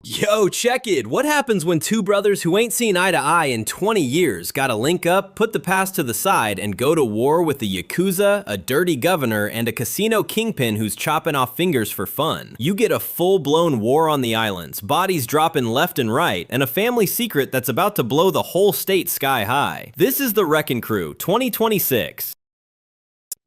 Yo, check it! What happens when two brothers who ain't seen eye to eye in 20 years gotta link up, put the past to the side, and go to war with the Yakuza, a dirty governor, and a casino kingpin who's chopping off fingers for fun? You get a full-blown war on the islands, bodies dropping left and right, and a family secret that's about to blow the whole state sky high. This is The Wrecking Crew 2026.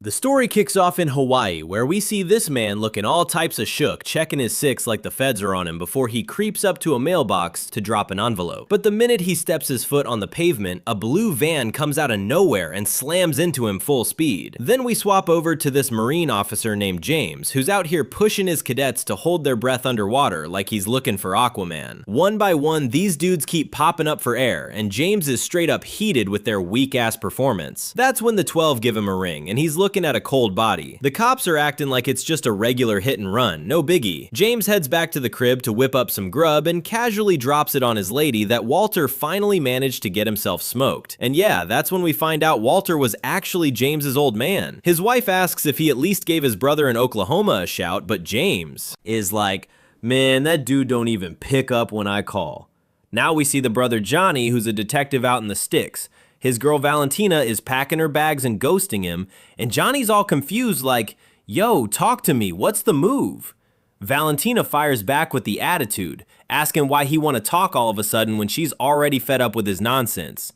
The story kicks off in Hawaii, where we see this man looking all types of shook, checking his six like the feds are on him before he creeps up to a mailbox to drop an envelope. But the minute he steps his foot on the pavement, a blue van comes out of nowhere and slams into him full speed. Then we swap over to this Marine officer named James, who's out here pushing his cadets to hold their breath underwater like he's looking for Aquaman. One by one, these dudes keep popping up for air, and James is straight up heated with their weak-ass performance. That's when the 12 give him a ring, and he's looking at a cold body. The cops are acting like it's just a regular hit and run, no biggie. James heads back to the crib to whip up some grub and casually drops it on his lady that Walter finally managed to get himself smoked. And yeah, that's when we find out Walter was actually James's old man. His wife asks if he at least gave his brother in Oklahoma a shout, but James is like, man, that dude don't even pick up when I call. Now we see the brother Johnny, who's a detective out in the sticks. His girl Valentina is packing her bags and ghosting him, and Johnny's all confused like, yo, talk to me, what's the move? Valentina fires back with the attitude, asking why he want to talk all of a sudden when she's already fed up with his nonsense.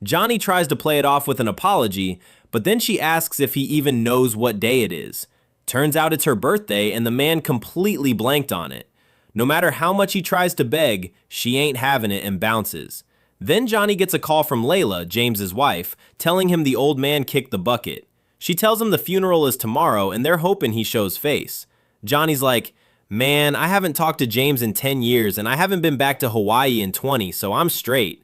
Johnny tries to play it off with an apology, but then she asks if he even knows what day it is. Turns out it's her birthday, and the man completely blanked on it. No matter how much he tries to beg, she ain't having it and bounces. Then Johnny gets a call from Layla, James's wife, telling him the old man kicked the bucket. She tells him the funeral is tomorrow and they're hoping he shows face. Johnny's like, man, I haven't talked to James in 10 years and I haven't been back to Hawaii in 20, so I'm straight.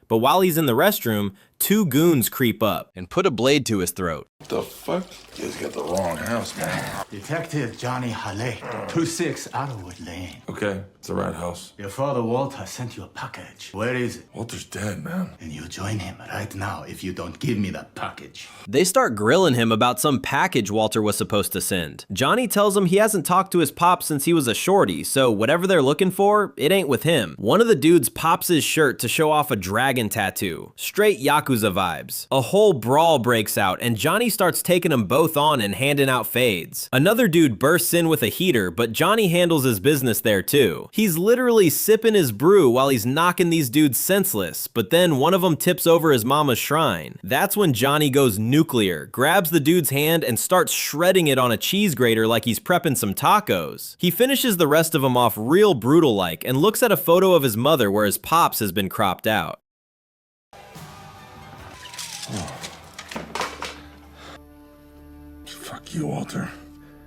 But while he's in the restroom, two goons creep up and put a blade to his throat. What the fuck? You guys got the wrong house, man. Detective Johnny Hale, 26 Arrowwood Lane. Okay, it's the right house. Your father Walter sent you a package. Where is it? Walter's dead, man. And you join him right now if you don't give me that package. They start grilling him about some package Walter was supposed to send. Johnny tells him he hasn't talked to his pop since he was a shorty, so whatever they're looking for, it ain't with him. One of the dudes pops his shirt to show off a dragon tattoo. Straight Yakuza vibes. A whole brawl breaks out, and Johnny starts taking them both on and handing out fades. Another dude bursts in with a heater, but Johnny handles his business there too. He's literally sipping his brew while he's knocking these dudes senseless, but then one of them tips over his mama's shrine. That's when Johnny goes nuclear, grabs the dude's hand and starts shredding it on a cheese grater like he's prepping some tacos. He finishes the rest of them off real brutal-like and looks at a photo of his mother where his pops has been cropped out. Fuck you, Walter.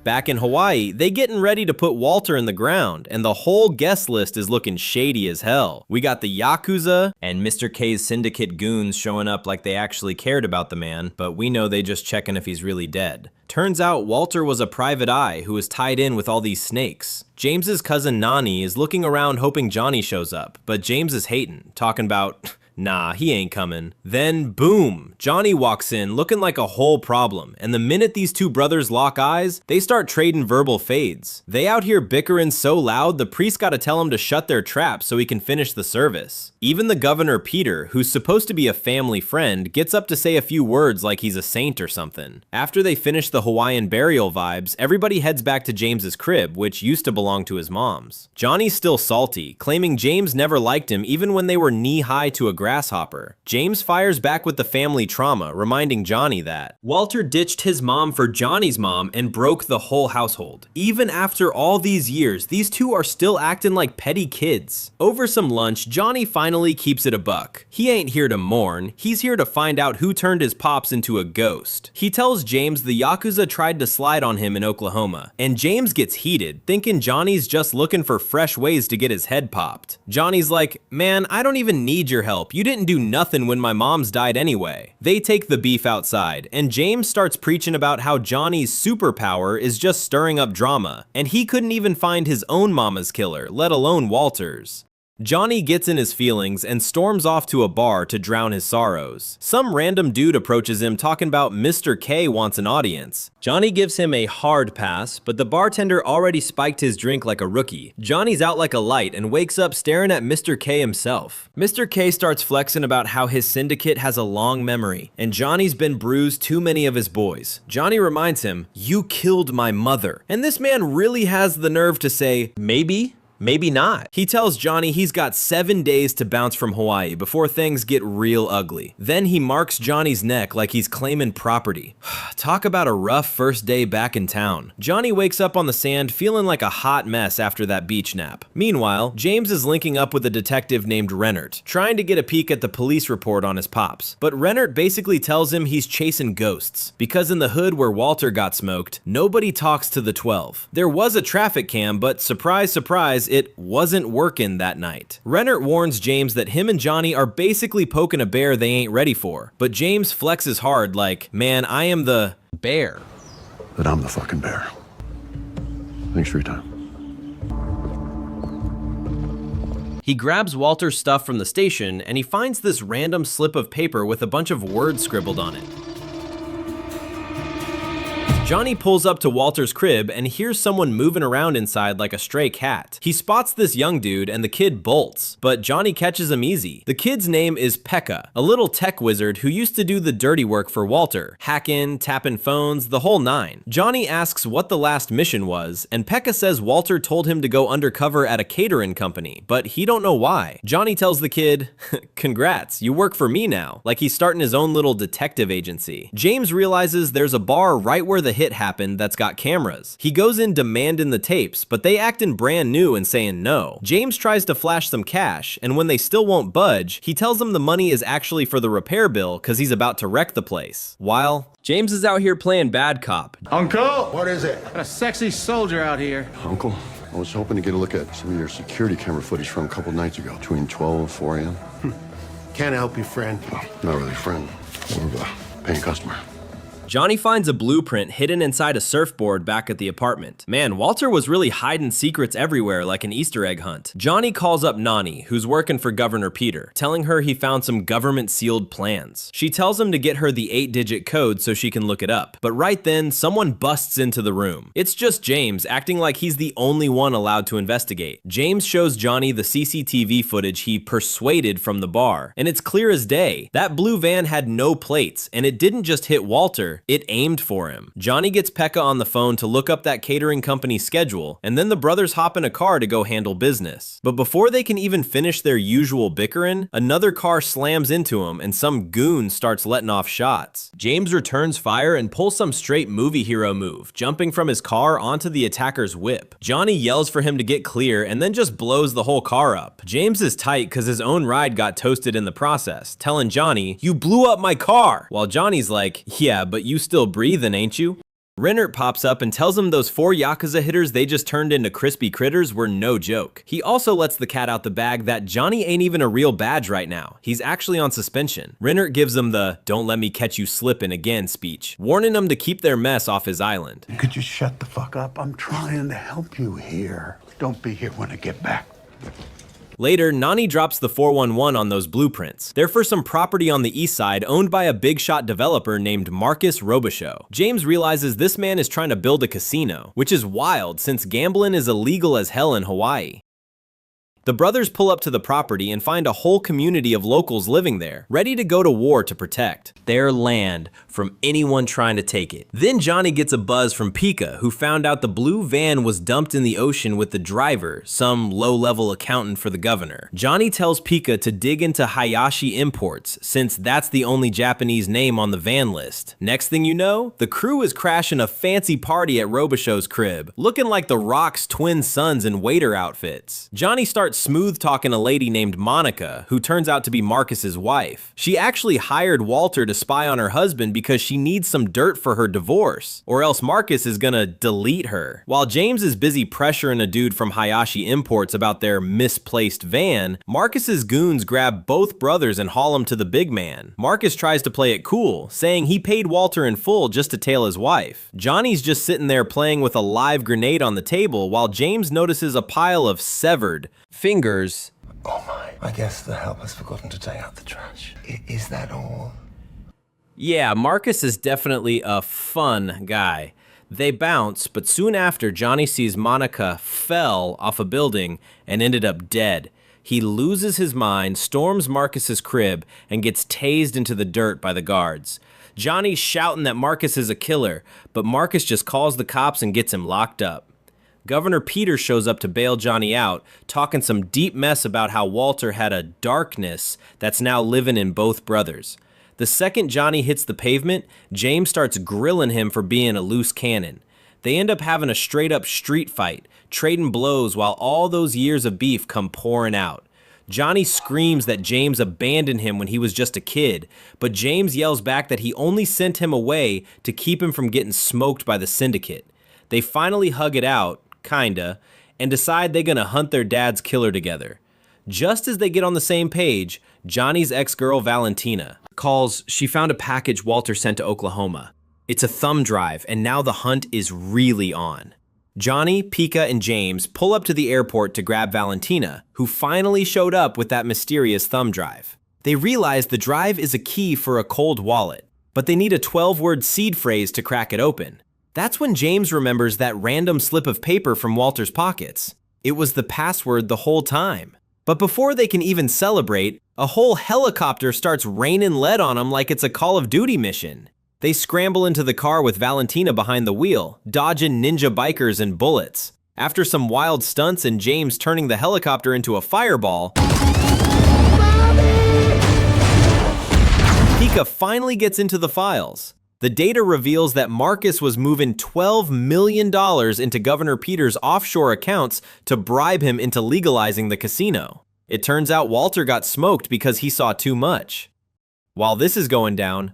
Back in Hawaii, they getting ready to put Walter in the ground, and the whole guest list is looking shady as hell. We got the Yakuza and Mr. K's syndicate goons showing up like they actually cared about the man, but we know they just checking if he's really dead. Turns out Walter was a private eye who was tied in with all these snakes. James's cousin Nani is looking around hoping Johnny shows up, but James is hating, talking about, nah, he ain't coming. Then, boom, Johnny walks in looking like a whole problem, and the minute these two brothers lock eyes, they start trading verbal fades. They out here bickering so loud, the priest gotta tell him to shut their trap so he can finish the service. Even the governor Peter, who's supposed to be a family friend, gets up to say a few words like he's a saint or something. After they finish the Hawaiian burial vibes, everybody heads back to James's crib, which used to belong to his mom's. Johnny's still salty, claiming James never liked him even when they were knee-high to a grasshopper. James fires back with the family trauma, reminding Johnny that Walter ditched his mom for Johnny's mom and broke the whole household. Even after all these years, these two are still acting like petty kids. Over some lunch, Johnny finally keeps it a buck. He ain't here to mourn, he's here to find out who turned his pops into a ghost. He tells James the Yakuza tried to slide on him in Oklahoma, and James gets heated, thinking Johnny's just looking for fresh ways to get his head popped. Johnny's like, man, I don't even need your help. You didn't do nothing when my mom's died anyway. They take the beef outside, and James starts preaching about how Johnny's superpower is just stirring up drama, and he couldn't even find his own mama's killer, let alone Walter's. Johnny gets in his feelings and storms off to a bar to drown his sorrows. Some random dude approaches him talking about Mr. K wants an audience. Johnny gives him a hard pass, but the bartender already spiked his drink like a rookie. Johnny's out like a light and wakes up staring at Mr. K himself. Mr. K starts flexing about how his syndicate has a long memory, and Johnny's been bruised too many of his boys. Johnny reminds him, "You killed my mother." And this man really has the nerve to say, "Maybe." Maybe not. He tells Johnny he's got 7 days to bounce from Hawaii before things get real ugly. Then he marks Johnny's neck like he's claiming property. Talk about a rough first day back in town. Johnny wakes up on the sand feeling like a hot mess after that beach nap. Meanwhile, James is linking up with a detective named Rennert, trying to get a peek at the police report on his pops. But Rennert basically tells him he's chasing ghosts, because in the hood where Walter got smoked, nobody talks to the 12. There was a traffic cam, but surprise, surprise, it wasn't working that night. Rennert warns James that him and Johnny are basically poking a bear they ain't ready for, but James flexes hard like, "Man, I am the bear." That I'm the fucking bear. Thanks for your time. He grabs Walter's stuff from the station and he finds this random slip of paper with a bunch of words scribbled on it. Johnny pulls up to Walter's crib and hears someone moving around inside like a stray cat. He spots this young dude and the kid bolts, but Johnny catches him easy. The kid's name is Pekka, a little tech wizard who used to do the dirty work for Walter, hacking, tapping phones, the whole nine. Johnny asks what the last mission was, and Pekka says Walter told him to go undercover at a catering company, but he don't know why. Johnny tells the kid, "Congrats, you work for me now," like he's starting his own little detective agency. James realizes there's a bar right where the hit happened that's got cameras. He goes in demanding the tapes, but they acting brand new and saying no. James tries to flash some cash, and when they still won't budge, he tells them the money is actually for the repair bill because he's about to wreck the place. While James is out here playing bad cop. Uncle! What is it? Got a sexy soldier out here. Uncle, I was hoping to get a look at some of your security camera footage from a couple nights ago, between 12 and 4 a.m. Can't help you, friend. Oh, not really a friend, more of a paying customer. Johnny finds a blueprint hidden inside a surfboard back at the apartment. Man, Walter was really hiding secrets everywhere like an Easter egg hunt. Johnny calls up Nani, who's working for Governor Peter, telling her he found some government-sealed plans. She tells him to get her the 8-digit code so she can look it up. But right then, someone busts into the room. It's just James, acting like he's the only one allowed to investigate. James shows Johnny the CCTV footage he persuaded from the bar, and it's clear as day. That blue van had no plates, and it didn't just hit Walter, it aimed for him. Johnny gets Pekka on the phone to look up that catering company's schedule, and then the brothers hop in a car to go handle business. But before they can even finish their usual bickering, another car slams into them and some goon starts letting off shots. James returns fire and pulls some straight movie hero move, jumping from his car onto the attacker's whip. Johnny yells for him to get clear and then just blows the whole car up. James is tight because his own ride got toasted in the process, telling Johnny, "You blew up my car!" While Johnny's like, "Yeah, but you still breathing, ain't you?" Rennert pops up and tells him those 4 Yakuza hitters they just turned into crispy critters were no joke. He also lets the cat out the bag that Johnny ain't even a real badge right now. He's actually on suspension. Rennert gives him the "don't let me catch you slipping again" speech, warning them to keep their mess off his island. Could you shut the fuck up? I'm trying to help you here. Don't be here when I get back. Later, Nani drops the 411 on those blueprints. They're for some property on the east side owned by a big shot developer named Marcus Robichaux. James realizes this man is trying to build a casino, which is wild since gambling is illegal as hell in Hawaii. The brothers pull up to the property and find a whole community of locals living there, ready to go to war to protect their land from anyone trying to take it. Then Johnny gets a buzz from Pika, who found out the blue van was dumped in the ocean with the driver, some low-level accountant for the governor. Johnny tells Pika to dig into Hayashi Imports, since that's the only Japanese name on the van list. Next thing you know, the crew is crashing a fancy party at Robichaux's crib, looking like the Rock's twin sons in waiter outfits. Johnny starts smooth talking a lady named Monica, who turns out to be Marcus's wife. She actually hired Walter to spy on her husband because she needs some dirt for her divorce, or else Marcus is gonna delete her. While James is busy pressuring a dude from Hayashi Imports about their misplaced van, Marcus's goons grab both brothers and haul them to the big man. Marcus tries to play it cool, saying he paid Walter in full just to tail his wife. Johnny's just sitting there playing with a live grenade on the table while James notices a pile of severed fingers Oh my. I guess the help has forgotten to take out the trash. Is that all? Yeah, Marcus is definitely a fun guy. They bounce, but soon after, Johnny sees Monica fell off a building and ended up dead. He loses his mind, storms Marcus's crib, and gets tased into the dirt by the guards. Johnny's shouting that Marcus is a killer, but Marcus just calls the cops and gets him locked up. Governor Peter shows up to bail Johnny out, talking some deep mess about how Walter had a darkness that's now living in both brothers. The second Johnny hits the pavement, James starts grilling him for being a loose cannon. They end up having a straight-up street fight, trading blows while all those years of beef come pouring out. Johnny screams that James abandoned him when he was just a kid, but James yells back that he only sent him away to keep him from getting smoked by the syndicate. They finally hug it out, kinda, and decide they're gonna hunt their dad's killer together. Just as they get on the same page, Johnny's ex-girl Valentina calls she found a package Walter sent to Oklahoma. It's a thumb drive, and now the hunt is really on. Johnny, Pika, and James pull up to the airport to grab Valentina, who finally showed up with that mysterious thumb drive. They realize the drive is a key for a cold wallet, but they need a 12-word seed phrase to crack it open. That's when James remembers that random slip of paper from Walter's pockets. It was the password the whole time. But before they can even celebrate, a whole helicopter starts raining lead on them like it's a Call of Duty mission. They scramble into the car with Valentina behind the wheel, dodging ninja bikers and bullets. After some wild stunts and James turning the helicopter into a fireball, Pika finally gets into the files. The data reveals that Marcus was moving $12 million into Governor Peter's offshore accounts to bribe him into legalizing the casino. It turns out Walter got smoked because he saw too much. While this is going down,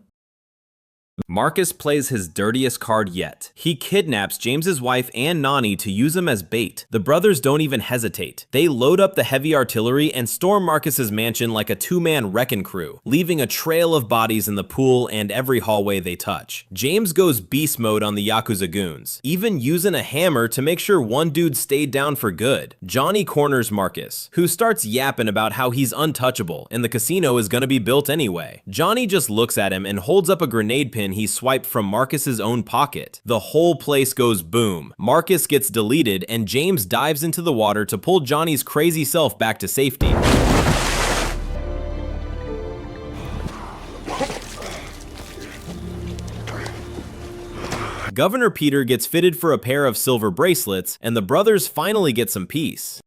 Marcus plays his dirtiest card yet. He kidnaps James's wife and Nani to use him as bait. The brothers don't even hesitate. They load up the heavy artillery and storm Marcus's mansion like a two-man wrecking crew, leaving a trail of bodies in the pool and every hallway they touch. James goes beast mode on the Yakuza goons, even using a hammer to make sure one dude stayed down for good. Johnny corners Marcus, who starts yapping about how he's untouchable and the casino is gonna be built anyway. Johnny just looks at him and holds up a grenade pin he swiped from Marcus's own pocket. The whole place goes boom. Marcus gets deleted and James dives into the water to pull Johnny's crazy self back to safety. Governor Peter gets fitted for a pair of silver bracelets, and the brothers finally get some peace.